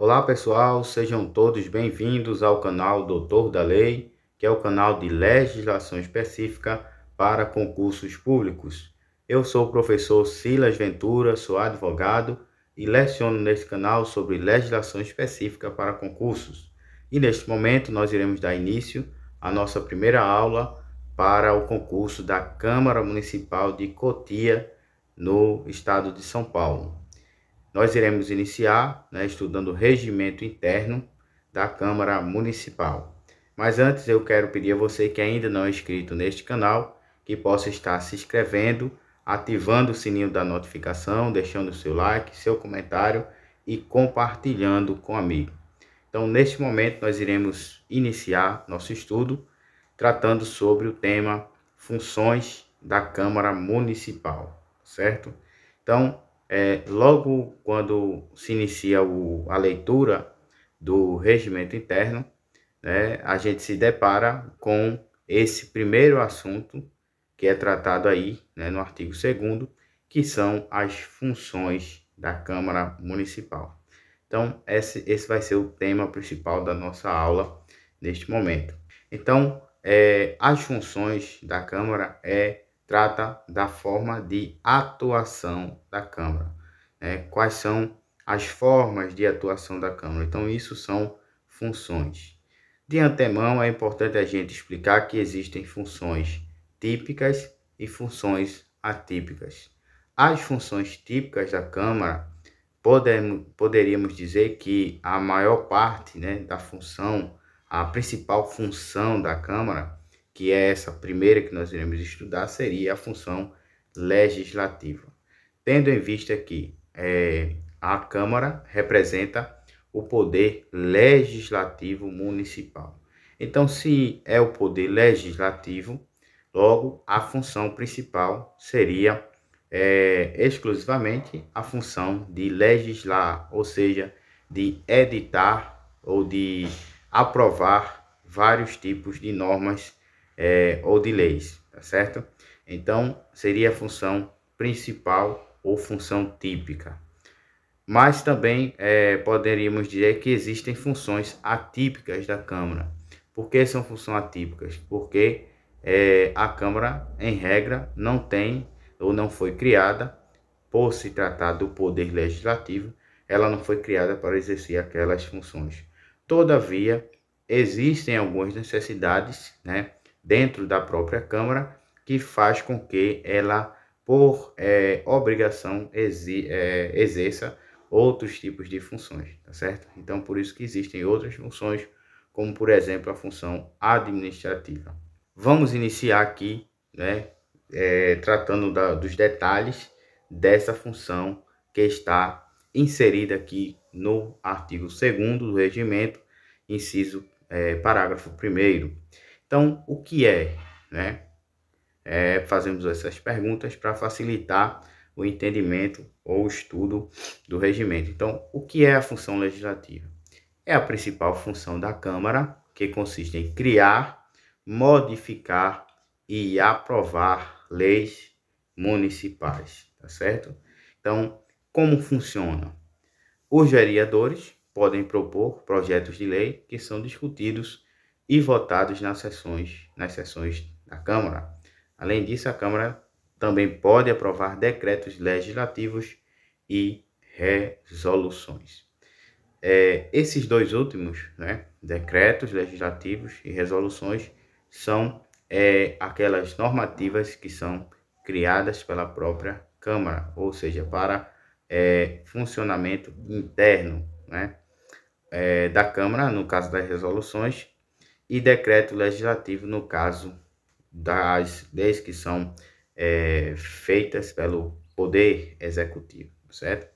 Olá pessoal, sejam todos bem-vindos ao canal Doutor da Lei, que é o canal de legislação específica para concursos públicos. Eu sou o professor Silas Ventura, sou advogado e leciono nesse canal sobre legislação específica para concursos. E neste momento nós iremos dar início à nossa primeira aula para o concurso da Câmara Municipal de Cotia, no estado de São Paulo. Nós iremos iniciar, estudando o regimento interno da Câmara Municipal. Mas antes eu quero pedir a você que ainda não é inscrito neste canal, que possa estar se inscrevendo, ativando o sininho da notificação, deixando o seu like, seu comentário e compartilhando com amigo. Então, neste momento, nós iremos iniciar nosso estudo tratando sobre o tema funções da Câmara Municipal, certo? Então, logo quando se inicia a leitura do regimento interno, a gente se depara com esse primeiro assunto que é tratado aí, no artigo 2º, que são as funções da Câmara Municipal. Então, esse vai ser o tema principal da nossa aula neste momento. Então, as funções da Câmara trata da forma de atuação da Câmara. Quais são as formas de atuação da Câmara? Então, isso são funções. De antemão, é importante a gente explicar que existem funções típicas e funções atípicas. As funções típicas da Câmara, poderíamos dizer que a maior parte da função, a principal função da Câmara, que é essa primeira que nós iremos estudar, seria a função legislativa. Tendo em vista que a Câmara representa o poder legislativo municipal. Então, se é o poder legislativo, logo a função principal seria exclusivamente a função de legislar, ou seja, de editar ou de aprovar vários tipos de normas ou de leis, tá certo? Então, seria a função principal ou função típica. Mas também poderíamos dizer que existem funções atípicas da Câmara. Por que são funções atípicas? Porque a Câmara, em regra, não tem ou não foi criada, por se tratar do poder legislativo, ela não foi criada para exercer aquelas funções. Todavia, existem algumas necessidades, dentro da própria Câmara, que faz com que ela, por obrigação, exerça outros tipos de funções, tá certo? Então, por isso que existem outras funções, como, por exemplo, a função administrativa. Vamos iniciar aqui, tratando dos detalhes dessa função que está inserida aqui no artigo 2º do regimento, inciso parágrafo 1º. Então, o que é, fazemos essas perguntas para facilitar o entendimento ou o estudo do regimento. Então, o que é a função legislativa? É a principal função da Câmara, que consiste em criar, modificar e aprovar leis municipais, tá certo? Então, como funciona? Os vereadores podem propor projetos de lei que são discutidos e votados nas sessões da Câmara. Além disso, a Câmara também pode aprovar decretos legislativos e resoluções. Esses dois últimos, decretos legislativos e resoluções, são aquelas normativas que são criadas pela própria Câmara, ou seja, para funcionamento interno da Câmara, no caso das resoluções, e decreto legislativo, no caso das leis que são feitas pelo Poder Executivo, certo?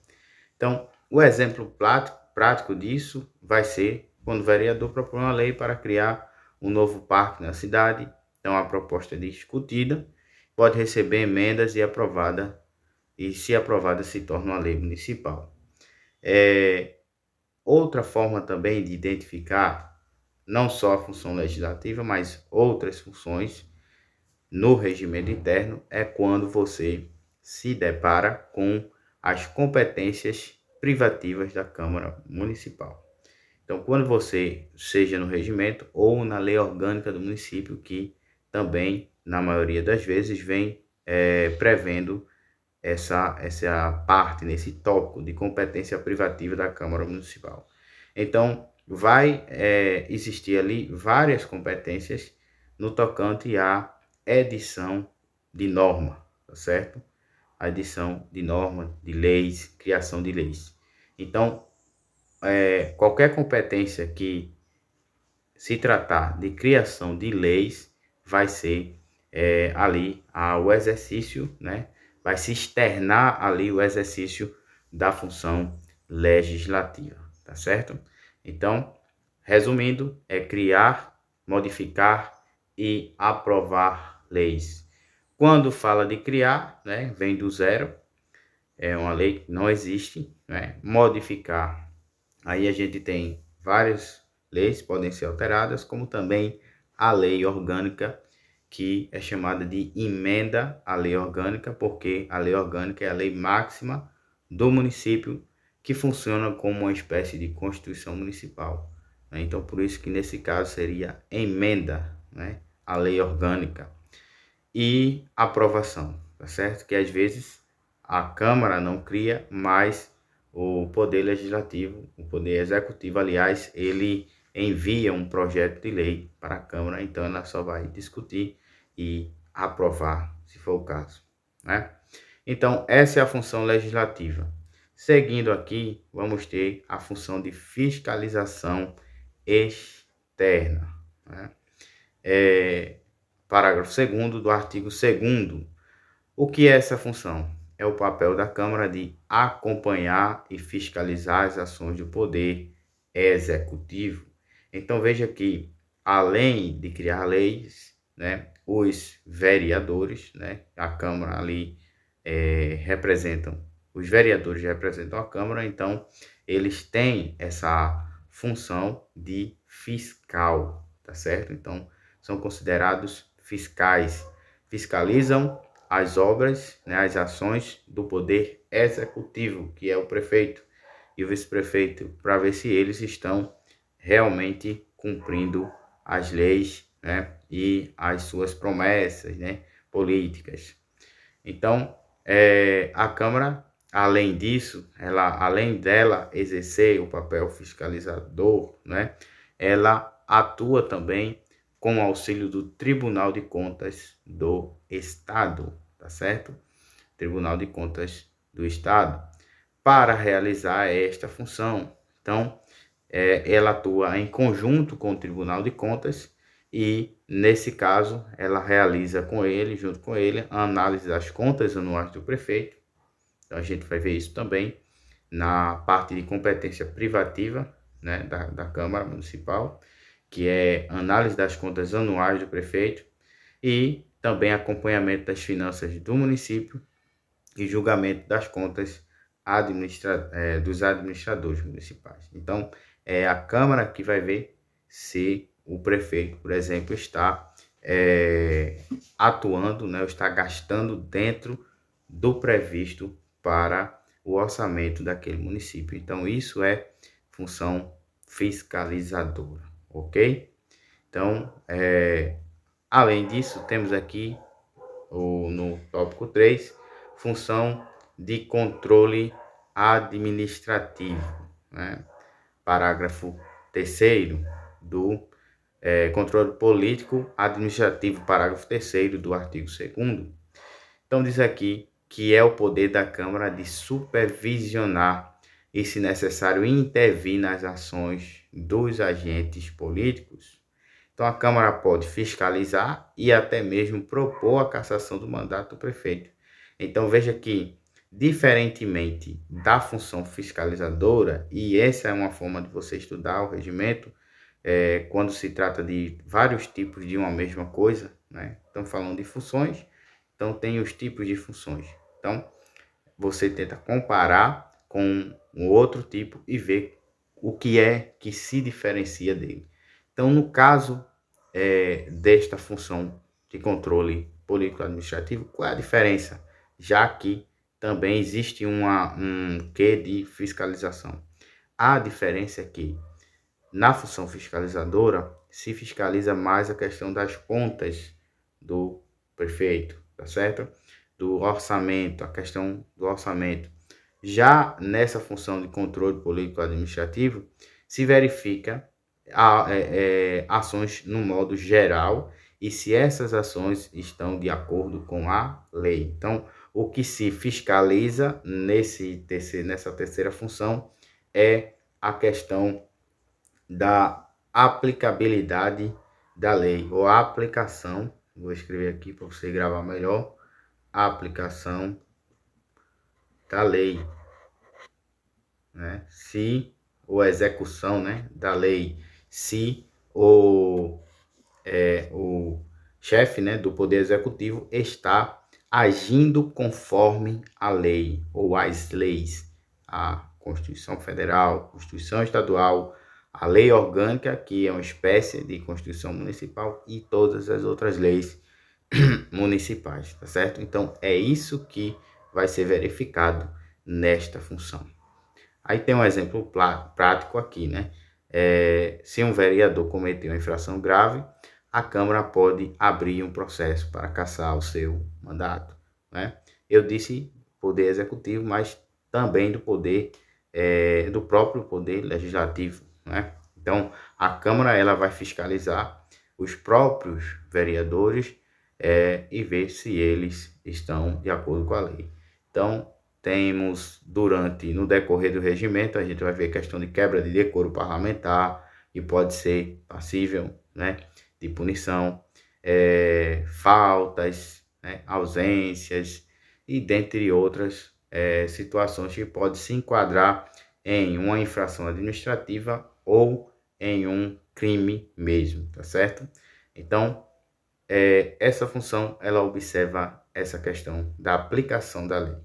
Então, o exemplo prático disso vai ser quando o vereador propõe uma lei para criar um novo parque na cidade. Então, a proposta é discutida, pode receber emendas e aprovada, e se aprovada se torna uma lei municipal. Outra forma também de identificar não só a função legislativa, mas outras funções no regimento interno é quando você se depara com as competências privativas da Câmara Municipal. Então, quando você, seja no regimento ou na lei orgânica do município, que também, na maioria das vezes, vem prevendo essa parte, nesse tópico de competência privativa da Câmara Municipal. Então, vai existir ali várias competências no tocante à edição de norma, tá certo? A edição de norma, de leis, criação de leis. Então, qualquer competência que se tratar de criação de leis, vai ser ali o exercício, né? Vai se externar ali o exercício da função legislativa, tá certo? Então, resumindo, é criar, modificar e aprovar leis. Quando fala de criar, né, vem do zero, é uma lei que não existe, né? Modificar, aí a gente tem várias leis que podem ser alteradas, como também a lei orgânica, que é chamada de emenda à lei orgânica, porque a lei orgânica é a lei máxima do município, que funciona como uma espécie de constituição municipal, né? Então, por isso que nesse caso seria emenda, né, à lei orgânica. E aprovação, tá certo? Que às vezes a Câmara não cria, mas o Poder Legislativo, o Poder Executivo, aliás, ele envia um projeto de lei para a Câmara, então ela só vai discutir e aprovar, se for o caso, né? Então, essa é a função legislativa. Seguindo aqui, vamos ter a função de fiscalização externa, né? Parágrafo 2º do artigo 2º. O que é essa função? É o papel da Câmara de acompanhar e fiscalizar as ações do Poder Executivo. Então, veja que, além de criar leis, né, os vereadores, né, a Câmara ali representam, os vereadores representam a Câmara, então, eles têm essa função de fiscal, tá certo? Então, são considerados fiscais, fiscalizam as obras, né, as ações do Poder Executivo, que é o prefeito e o vice-prefeito, para ver se eles estão realmente cumprindo as leis, né, e as suas promessas, né, políticas. Então, a Câmara, além disso, além dela exercer o papel fiscalizador, né, ela atua também com o auxílio do Tribunal de Contas do Estado, tá certo? Tribunal de Contas do Estado, para realizar esta função. Então, ela atua em conjunto com o Tribunal de Contas e, nesse caso, ela realiza junto com ele, a análise das contas anuais do prefeito. Então, a gente vai ver isso também na parte de competência privativa, né, da Câmara Municipal, que é análise das contas anuais do prefeito e também acompanhamento das finanças do município e julgamento das contas dos administradores municipais. Então, é a Câmara que vai ver se o prefeito, por exemplo, está atuando, né, ou está gastando dentro do previsto para o orçamento daquele município. Então, isso é função fiscalizadora, ok? Então, além disso, temos aqui no tópico 3, função de controle administrativo, né? Parágrafo 3º do controle político administrativo, parágrafo 3º do artigo 2º. Então, diz aqui que é o poder da Câmara de supervisionar e, se necessário, intervir nas ações dos agentes políticos. Então, a Câmara pode fiscalizar e até mesmo propor a cassação do mandato do prefeito. Então, veja que, diferentemente da função fiscalizadora, e essa é uma forma de você estudar o regimento, quando se trata de vários tipos de uma mesma coisa, né? Estamos falando de funções, então tem os tipos de funções. Então, você tenta comparar com um outro tipo e ver o que é que se diferencia dele. Então, no caso desta função de controle político-administrativo, qual é a diferença? Já que também existe um quê de fiscalização. A diferença é que na função fiscalizadora se fiscaliza mais a questão das contas do prefeito, tá certo? Do orçamento, a questão do orçamento. Já nessa função de controle político-administrativo, se verifica ações no modo geral e se essas ações estão de acordo com a lei. Então, o que se fiscaliza nessa terceira função é a questão da aplicabilidade da lei, ou a aplicação, vou escrever aqui para você gravar melhor, a aplicação da lei, né? Se ou execução, né, da lei, se o chefe, né, do Poder Executivo está agindo conforme a lei ou as leis, a Constituição Federal, Constituição Estadual, a Lei Orgânica, que é uma espécie de Constituição Municipal, e todas as outras leis municipais, tá certo? Então, é isso que vai ser verificado nesta função. Aí tem um exemplo prático aqui, né? Se um vereador cometeu uma infração grave, a Câmara pode abrir um processo para cassar o seu mandato, né? Eu disse poder executivo, mas também do próprio poder legislativo, né? Então, a Câmara ela vai fiscalizar os próprios vereadores e ver se eles estão de acordo com a lei. Então, temos no decorrer do regimento, a gente vai ver questão de quebra de decoro parlamentar, e pode ser passível, né, de punição, faltas, né, ausências, e dentre outras situações que pode se enquadrar em uma infração administrativa ou em um crime mesmo, tá certo? Então, essa função, ela observa essa questão da aplicação da lei.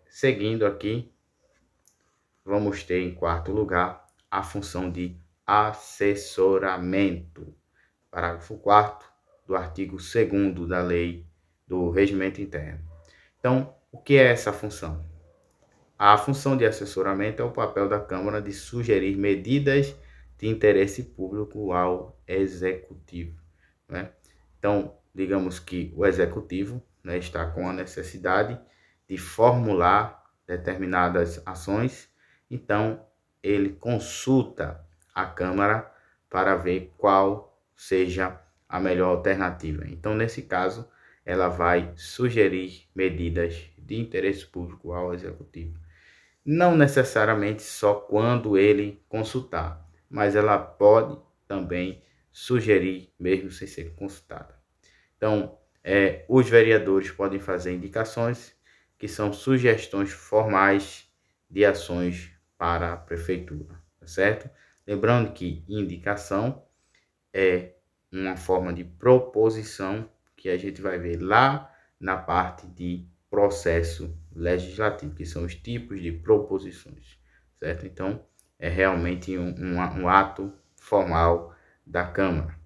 Seguindo aqui, vamos ter em quarto lugar a função de assessoramento. Parágrafo 4º do artigo 2º da lei do regimento interno. Então, o que é essa função? A função de assessoramento é o papel da Câmara de sugerir medidas de interesse público ao Executivo, né? Então, digamos que o Executivo, né, está com a necessidade de formular determinadas ações, então ele consulta a Câmara para ver qual seja a melhor alternativa. Então, nesse caso, ela vai sugerir medidas de interesse público ao Executivo. Não necessariamente só quando ele consultar, mas ela pode também sugerir mesmo sem ser consultada. Então, os vereadores podem fazer indicações que são sugestões formais de ações para a prefeitura, tá certo? Lembrando que indicação é uma forma de proposição que a gente vai ver lá na parte de processo legislativo, que são os tipos de proposições, certo? Então, é realmente um ato formal da Câmara.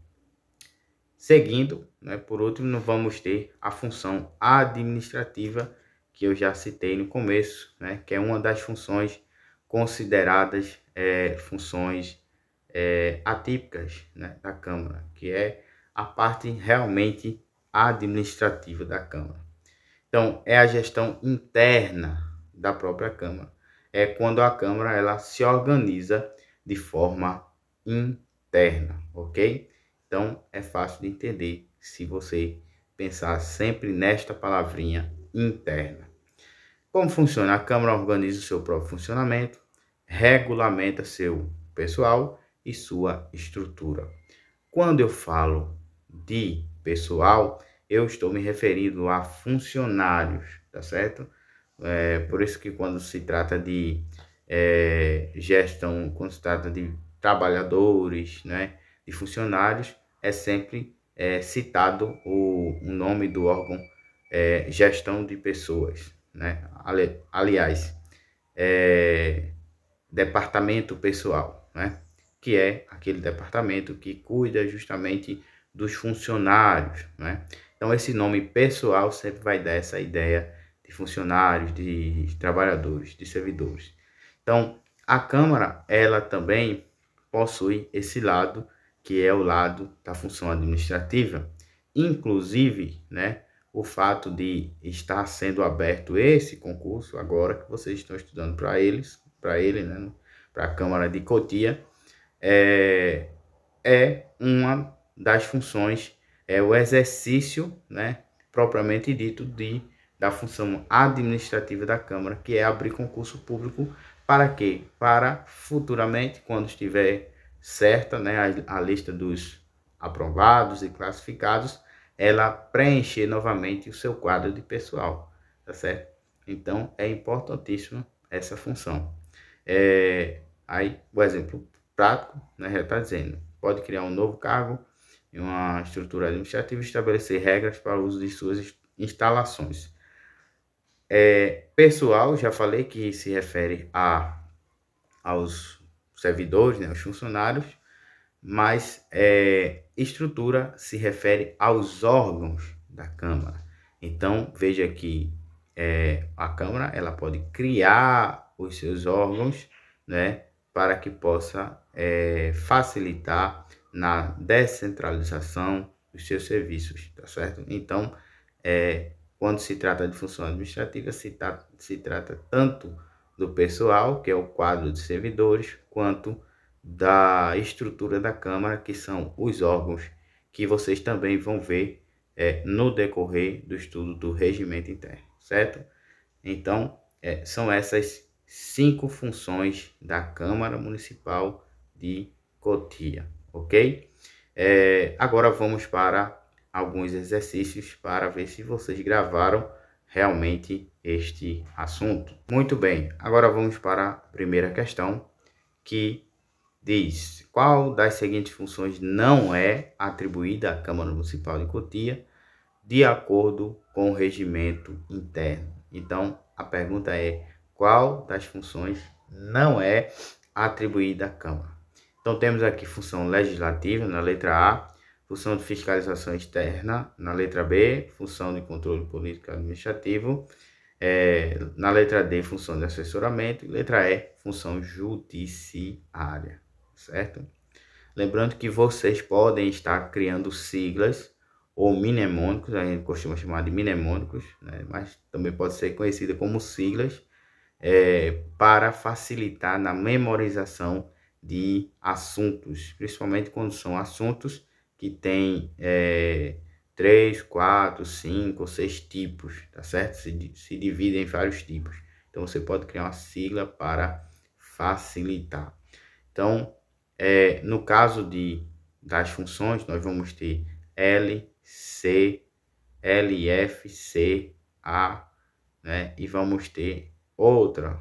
Seguindo, né, por último, vamos ter a função administrativa, que eu já citei no começo, né, que é uma das funções consideradas funções atípicas, né, da Câmara, que é a parte realmente administrativa da Câmara. Então, é a gestão interna da própria Câmara. É quando a Câmara ela se organiza de forma interna, ok? Então, é fácil de entender se você pensar sempre nesta palavrinha interna. Como funciona? A Câmara organiza o seu próprio funcionamento, regulamenta seu pessoal e sua estrutura. Quando eu falo de pessoal, eu estou me referindo a funcionários, tá certo? Por isso que quando se trata de gestão, quando se trata de trabalhadores, né, de funcionários, é sempre citado o nome do órgão, gestão de pessoas, né? Aliás, departamento pessoal, né? Que é aquele departamento que cuida justamente dos funcionários, né? Então, esse nome pessoal sempre vai dar essa ideia de funcionários, de trabalhadores, de servidores. Então, a Câmara, ela também possui esse lado, que é o lado da função administrativa. Inclusive, né, o fato de estar sendo aberto esse concurso, agora que vocês estão estudando para ele, né, para a Câmara de Cotia, é uma das funções, é o exercício, né, propriamente dito, da função administrativa da Câmara, que é abrir concurso público para quê? Para futuramente, quando estiver certa, né, a lista dos aprovados e classificados, ela preencher novamente o seu quadro de pessoal, tá certo? Então, é importantíssima essa função. Aí, o exemplo prático, né, já está dizendo, pode criar um novo cargo em uma estrutura administrativa e estabelecer regras para o uso de suas instalações. Pessoal, já falei que se refere aos servidores, né, aos funcionários, mas estrutura se refere aos órgãos da Câmara. Então, veja que a Câmara ela pode criar os seus órgãos, né, para que possa facilitar na descentralização dos seus serviços, tá certo? Então, quando se trata de função administrativa, se trata tanto do pessoal, que é o quadro de servidores, quanto da estrutura da Câmara, que são os órgãos que vocês também vão ver no decorrer do estudo do regimento interno, certo? Então, são essas 5 funções da Câmara Municipal de Cotia, ok? Agora vamos para alguns exercícios para ver se vocês gravaram realmente este assunto. Muito bem, agora vamos para a primeira questão, que diz: qual das seguintes funções não é atribuída à Câmara Municipal de Cotia de acordo com o regimento interno? Então, a pergunta é: qual das funções não é atribuída à Câmara? Então, temos aqui função legislativa, na letra A, função de fiscalização externa, na letra B, função de controle político administrativo, na letra D, função de assessoramento, e letra E, função judiciária, certo? Lembrando que vocês podem estar criando siglas ou mnemônicos, a gente costuma chamar de mnemônicos, né? Mas também pode ser conhecida como siglas, para facilitar na memorização de assuntos, principalmente quando são assuntos que tem 3, 4, 5 ou 6 tipos, tá certo? Se dividem em vários tipos. Então, você pode criar uma sigla para facilitar. Então, no caso das funções, nós vamos ter L, C, LF, C, A, né? E vamos ter outra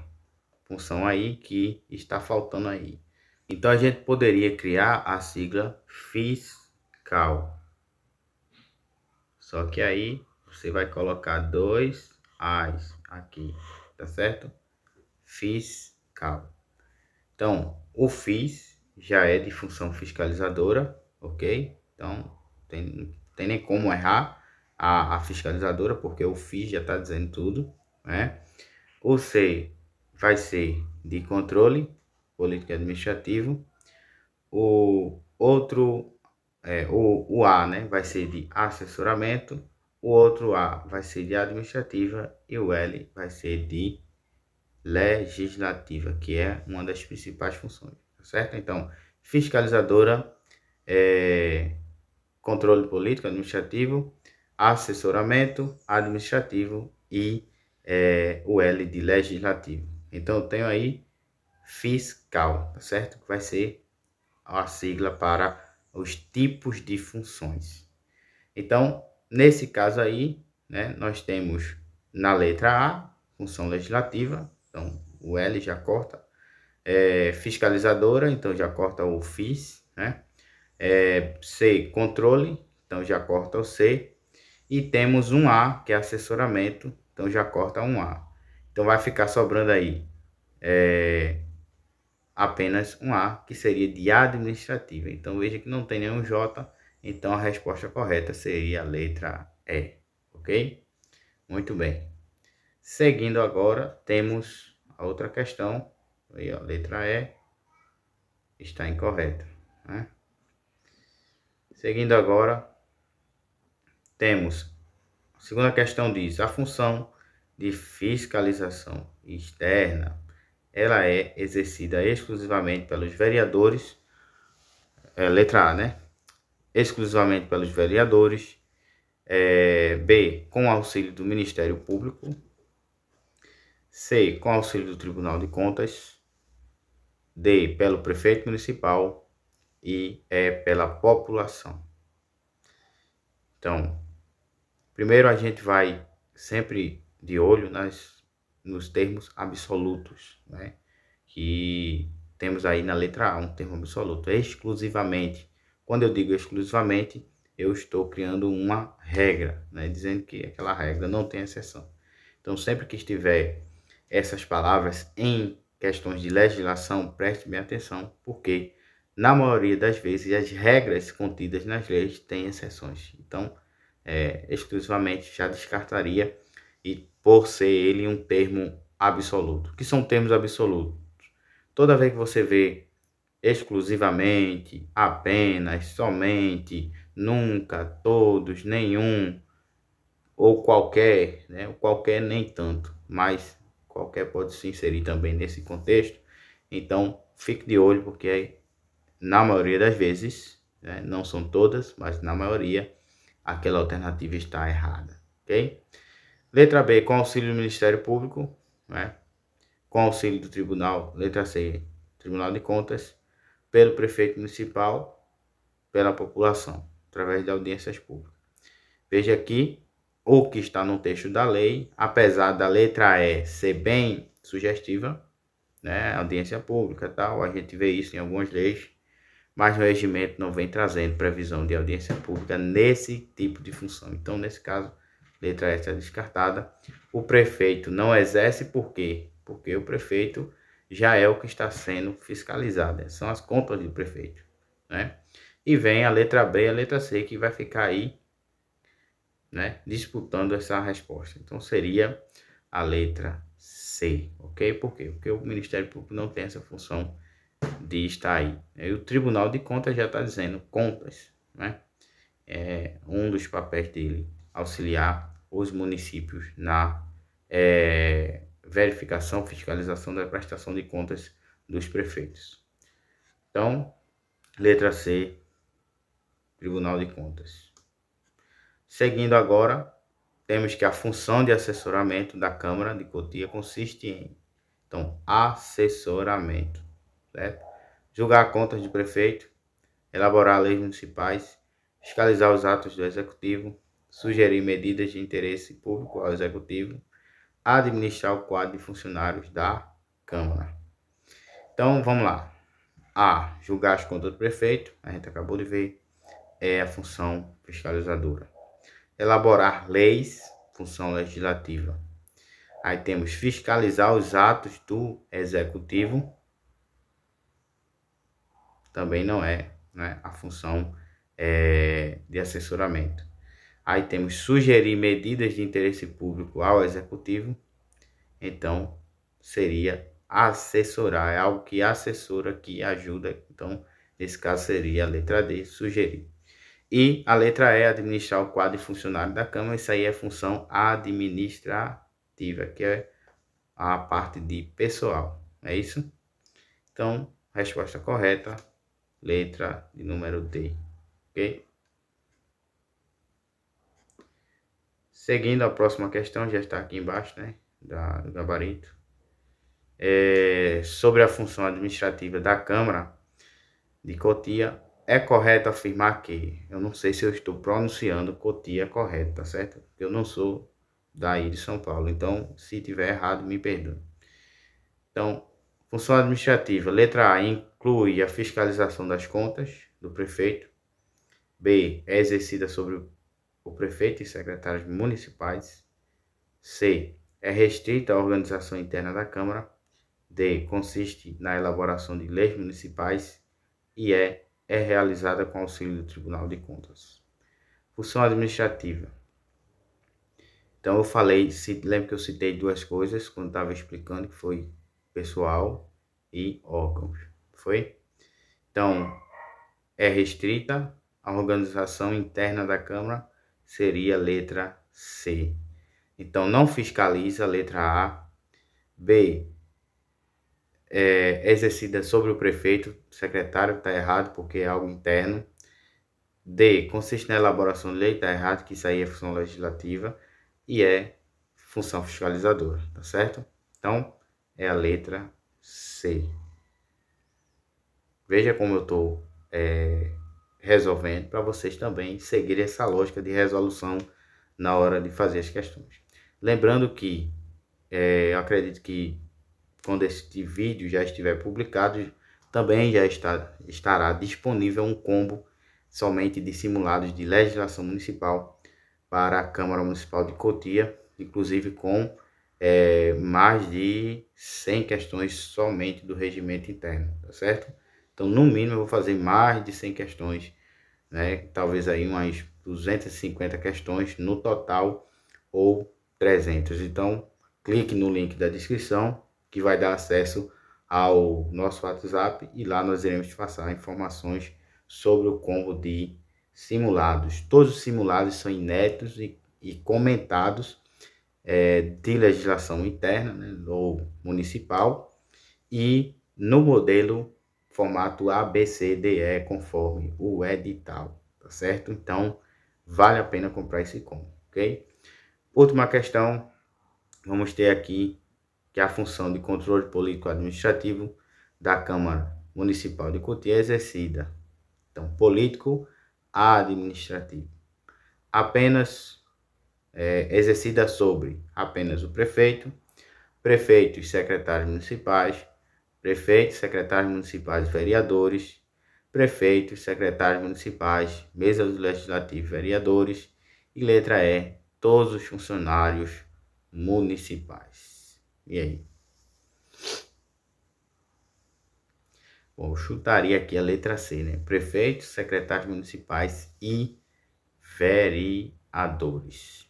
função aí que está faltando aí. Então, a gente poderia criar a sigla fiscal. Só que aí você vai colocar 2 A's aqui, tá certo? Fiscal. Então, o FIS já é de função fiscalizadora, ok? Então, tem nem como errar a fiscalizadora, porque o FIS já está dizendo tudo, né? O C vai ser de controle político e administrativo. O outro, o A, né, vai ser de assessoramento. O outro A vai ser de administrativa e o L vai ser de legislativa, que é uma das principais funções, tá certo? Então, fiscalizadora, controle político administrativo, assessoramento administrativo e o L de legislativo. Então, eu tenho aí fiscal, tá certo? Que vai ser a sigla para os tipos de funções. Então, nesse caso aí, né, nós temos na letra A, função legislativa, então o L já corta, fiscalizadora, então já corta o FIS, né? C, controle, então já corta o C, e temos um A, que é assessoramento, então já corta um A. Então vai ficar sobrando aí apenas um A, que seria de administrativa. Então veja que não tem nenhum J, então a resposta correta seria a letra E, ok? Muito bem. Seguindo agora, temos a outra questão. Aí, ó, letra E está incorreta, né? Seguindo agora, temos a segunda questão diz: a função de fiscalização externa, ela é exercida exclusivamente pelos vereadores, letra A, né? Exclusivamente pelos vereadores, B, com auxílio do Ministério Público, C, com auxílio do Tribunal de Contas, D, pelo prefeito municipal e E, pela população. Então, primeiro a gente vai sempre de olho nos termos absolutos, né? Que temos aí na letra A, um termo absoluto, exclusivamente. Quando eu digo exclusivamente, eu estou criando uma regra, né? Dizendo que aquela regra não tem exceção. Então, sempre que estiver essas palavras em questões de legislação, preste bem atenção, porque na maioria das vezes as regras contidas nas leis têm exceções. Então, exclusivamente já descartaria, e por ser ele um termo absoluto. O que são termos absolutos? Toda vez que você vê exclusivamente, apenas, somente, nunca, todos, nenhum, ou qualquer, né? O qualquer nem tanto, mas qualquer pode se inserir também nesse contexto. Então, fique de olho, porque na maioria das vezes, né? Não são todas, mas na maioria, aquela alternativa está errada, ok? Letra B, com auxílio do Ministério Público, né? Com auxílio do Tribunal. Letra C, Tribunal de Contas, pelo prefeito municipal, pela população, através de audiências públicas. Veja aqui o que está no texto da lei, apesar da letra E ser bem sugestiva, né? Audiência pública e tal, a gente vê isso em algumas leis, mas o regimento não vem trazendo previsão de audiência pública nesse tipo de função. Então, nesse caso, letra S é descartada. O prefeito não exerce por quê? Porque o prefeito já é o que está sendo fiscalizado. São as contas do prefeito, né? E vem a letra B e a letra C, que vai ficar aí, né, disputando essa resposta. Então, seria a letra C, ok? Por quê? Porque o Ministério Público não tem essa função de estar aí. E o Tribunal de Contas já está dizendo contas, né? É um dos papéis dele, auxiliar os municípios na verificação, fiscalização da prestação de contas dos prefeitos. Então, letra C, Tribunal de Contas. Seguindo agora, temos que a função de assessoramento da Câmara de Cotia consiste em, então, assessoramento, certo? Julgar contas do prefeito, elaborar leis municipais, fiscalizar os atos do executivo, sugerir medidas de interesse público ao executivo, administrar o quadro de funcionários da Câmara. Então, vamos lá. A, julgar as contas do prefeito, a gente acabou de ver, é a função fiscalizadora. Elaborar leis, função legislativa. Aí temos fiscalizar os atos do executivo, também não é, né, a função de assessoramento. Aí temos sugerir medidas de interesse público ao executivo, então seria assessorar, é algo que assessora, que ajuda, então nesse caso seria a letra D, sugerir. E a letra E, administrar o quadro de funcionário da Câmara, isso aí é função administrativa, que é a parte de pessoal, é isso? Então, resposta correta, letra de número D, ok? Seguindo a próxima questão, já está aqui embaixo, né, do gabarito. Sobre a função administrativa da Câmara de Cotia, é correto afirmar que, eu não sei se eu estou pronunciando Cotia correto, tá certo? Eu não sou daí de São Paulo, então se tiver errado, me perdoe. Então, função administrativa, letra A, inclui a fiscalização das contas do prefeito. B, é exercida sobre o prefeito e secretários municipais. C, é restrita à organização interna da Câmara. D, consiste na elaboração de leis municipais. E é realizada com auxílio do Tribunal de Contas. Função administrativa. Então eu falei, lembra que eu citei duas coisas quando estava explicando, que foi pessoal e órgãos, foi? Então, é restrita, a organização interna da Câmara seria a letra C. Então, não fiscaliza, letra A. B, é exercida sobre o prefeito, secretário, está errado porque é algo interno. D, consiste na elaboração de lei, está errado, que isso aí é função legislativa e é função fiscalizadora, tá certo? Então, é a letra C. Veja como eu estou resolvendo para vocês também seguirem essa lógica de resolução na hora de fazer as questões. Lembrando que eu acredito que quando este vídeo já estiver publicado, também já estará disponível um combo somente de simulados de legislação municipal para a Câmara Municipal de Cotia, inclusive com mais de 100 questões somente do regimento interno, tá certo? Então, no mínimo, eu vou fazer mais de 100 questões, né? Talvez aí umas 250 questões no total, ou 300. Então, clique no link da descrição, que vai dar acesso ao nosso WhatsApp, e lá nós iremos te passar informações sobre o combo de simulados. Todos os simulados são inéditos e comentados de legislação interna, né, ou municipal, e no modelo formato ABCDE, conforme o edital, tá certo? Então, vale a pena comprar esse combo, ok? Última questão, vamos ter aqui que a função de controle político administrativo da Câmara Municipal de Cotia é exercida. Então, político administrativo. Apenas exercida sobre apenas o prefeito, prefeitos e secretários municipais, prefeitos, secretários municipais e vereadores, prefeitos, secretários municipais, mesa do legislativo e vereadores, e letra E, todos os funcionários municipais. E aí? Bom, eu chutaria aqui a letra C, né? Prefeitos, secretários municipais e vereadores.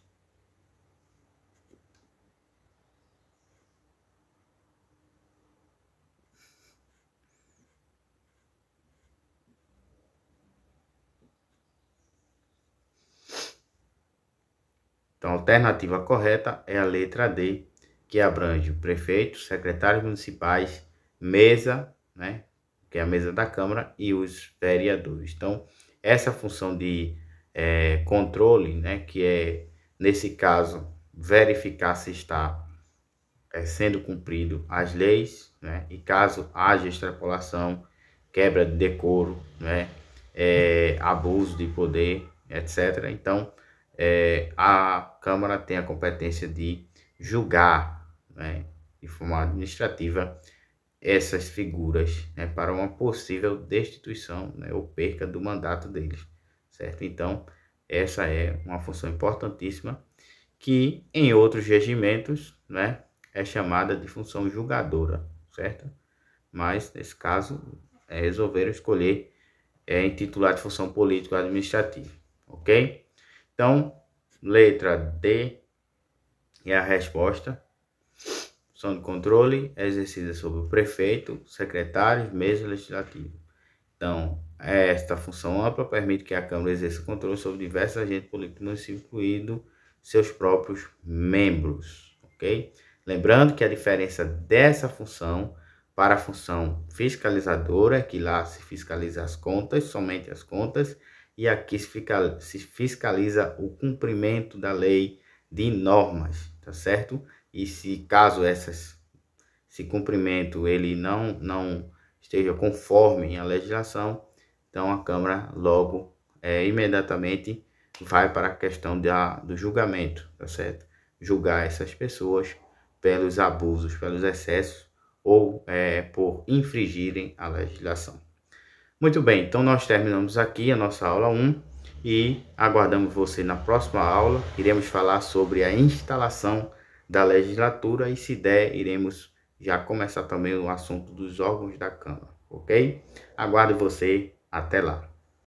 Então, a alternativa correta é a letra D, que abrange o prefeito, secretários municipais, mesa, né, que é a mesa da Câmara, e os vereadores. Então, essa função de controle, né, que é, nesse caso, verificar se está sendo cumprido as leis, né, e caso haja extrapolação, quebra de decoro, né, abuso de poder, etc. Então, a Câmara tem a competência de julgar, né, de forma administrativa, essas figuras, né, para uma possível destituição, né, ou perca do mandato deles, certo? Então, essa é uma função importantíssima que em outros regimentos, né, é chamada de função julgadora, certo? Mas, nesse caso, resolveram escolher intitular de função político-administrativa, ok? Então, letra D é a resposta. Função de controle é exercida sobre o prefeito, secretários, mesa legislativa. Então, esta função ampla permite que a Câmara exerça controle sobre diversos agentes políticos do município, incluindo seus próprios membros, ok? Lembrando que a diferença dessa função para a função fiscalizadora é que lá se fiscaliza as contas, somente as contas, e aqui se fiscaliza o cumprimento da lei de normas, tá certo? E se caso esse cumprimento ele não esteja conforme a legislação, então a Câmara logo imediatamente vai para a questão do julgamento, tá certo? Julgar essas pessoas pelos abusos, pelos excessos ou por infringirem a legislação. Muito bem, então nós terminamos aqui a nossa aula 1 e aguardamos você na próxima aula. Iremos falar sobre a instalação da legislatura e, se der, iremos já começar também o assunto dos órgãos da Câmara, ok? Aguardo você, até lá.